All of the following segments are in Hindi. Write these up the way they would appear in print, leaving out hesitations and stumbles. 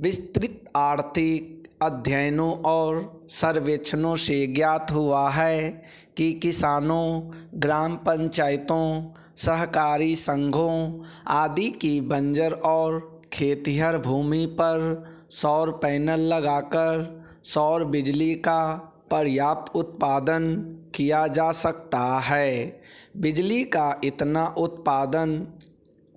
विस्तृत आर्थिक अध्ययनों और सर्वेक्षणों से ज्ञात हुआ है कि किसानों, ग्राम पंचायतों, सहकारी संघों आदि की बंजर और खेतिहर भूमि पर सौर पैनल लगाकर सौर बिजली का पर्याप्त उत्पादन किया जा सकता है। बिजली का इतना उत्पादन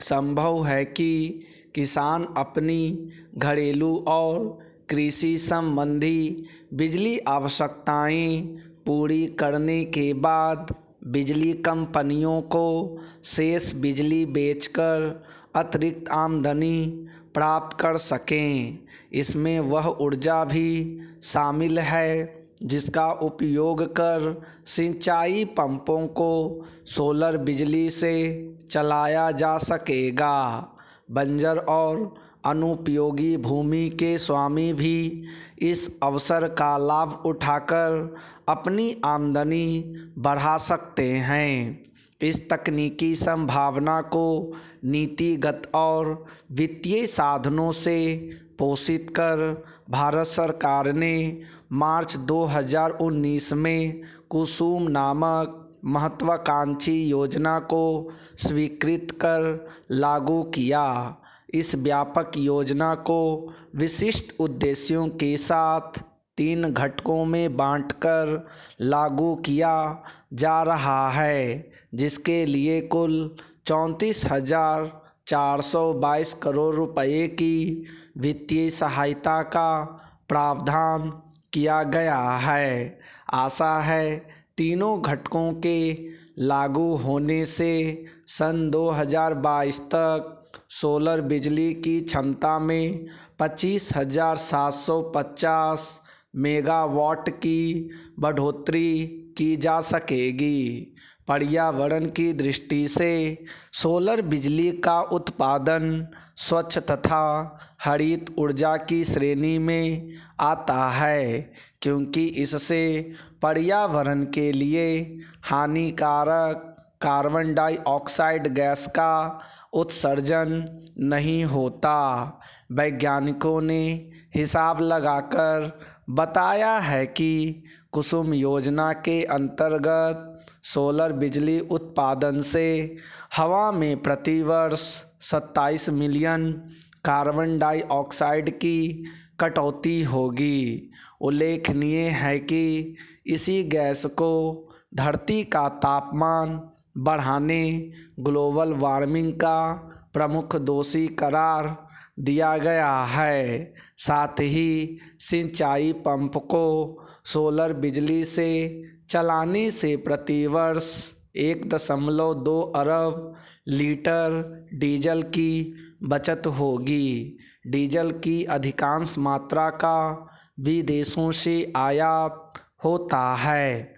संभव है कि किसान अपनी घरेलू और कृषि संबंधी बिजली आवश्यकताएं पूरी करने के बाद बिजली कंपनियों को शेष बिजली बेचकर अतिरिक्त आमदनी प्राप्त कर सकें। इसमें वह ऊर्जा भी शामिल है जिसका उपयोग कर सिंचाई पंपों को सोलर बिजली से चलाया जा सकेगा। बंजर और अनुपयोगी भूमि के स्वामी भी इस अवसर का लाभ उठाकर अपनी आमदनी बढ़ा सकते हैं। इस तकनीकी संभावना को नीतिगत और वित्तीय साधनों से पोषित कर भारत सरकार ने मार्च 2019 में कुसुम नामक महत्वाकांक्षी योजना को स्वीकृत कर लागू किया। इस व्यापक योजना को विशिष्ट उद्देश्यों के साथ 3 घटकों में बांटकर लागू किया जा रहा है, जिसके लिए कुल 34,422 करोड़ रुपए की वित्तीय सहायता का प्रावधान किया गया है। आशा है तीनों घटकों के लागू होने से सन 2022 तक सोलर बिजली की क्षमता में 25,750 मेगावाट की बढ़ोतरी की जा सकेगी। पर्यावरण की दृष्टि से सोलर बिजली का उत्पादन स्वच्छ तथा हरित ऊर्जा की श्रेणी में आता है, क्योंकि इससे पर्यावरण के लिए हानिकारक कार्बन डाइऑक्साइड गैस का उत्सर्जन नहीं होता। वैज्ञानिकों ने हिसाब लगाकर बताया है कि कुसुम योजना के अंतर्गत सोलर बिजली उत्पादन से हवा में प्रतिवर्ष 27 मिलियन कार्बन डाइऑक्साइड की कटौती होगी। उल्लेखनीय है कि इसी गैस को धरती का तापमान बढ़ाने, ग्लोबल वार्मिंग का प्रमुख दोषी करार दिया गया है। साथ ही सिंचाई पंप को सोलर बिजली से चलाने से प्रतिवर्ष 1.2 अरब लीटर डीजल की बचत होगी। डीजल की अधिकांश मात्रा का विदेशों से आयात होता है,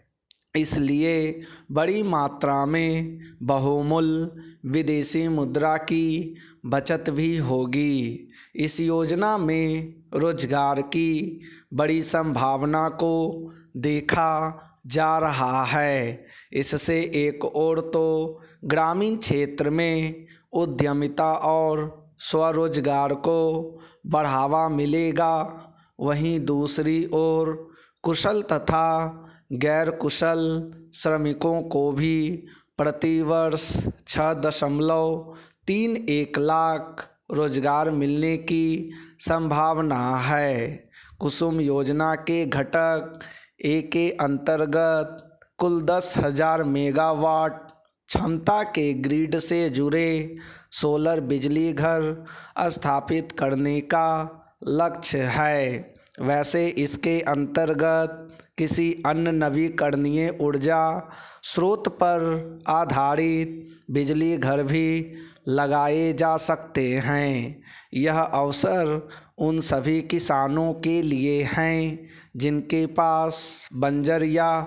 इसलिए बड़ी मात्रा में बहुमूल्य विदेशी मुद्रा की बचत भी होगी। इस योजना में रोजगार की बड़ी संभावना को देखा जा रहा है। इससे एक ओर तो ग्रामीण क्षेत्र में उद्यमिता और स्वरोजगार को बढ़ावा मिलेगा, वहीं दूसरी ओर कुशल तथा गैर कुशल श्रमिकों को भी प्रतिवर्ष 6.31 लाख रोजगार मिलने की संभावना है। कुसुम योजना के घटक ए के अंतर्गत कुल 10,000 मेगावाट क्षमता के ग्रिड से जुड़े सोलर बिजली घर स्थापित करने का लक्ष्य है। वैसे इसके अंतर्गत किसी अन्य नवीकरणीय ऊर्जा स्रोत पर आधारित बिजली घर भी लगाए जा सकते हैं। यह अवसर उन सभी किसानों के लिए हैं जिनके पास बंजर या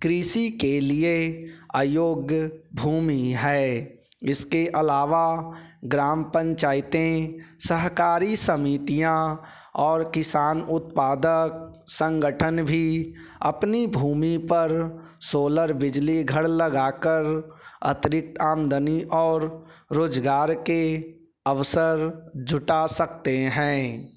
कृषि के लिए अयोग्य भूमि है। इसके अलावा ग्राम पंचायतें, सहकारी समितियां और किसान उत्पादक संगठन भी अपनी भूमि पर सोलर बिजली घर लगाकर अतिरिक्त आमदनी और रोजगार के अवसर जुटा सकते हैं।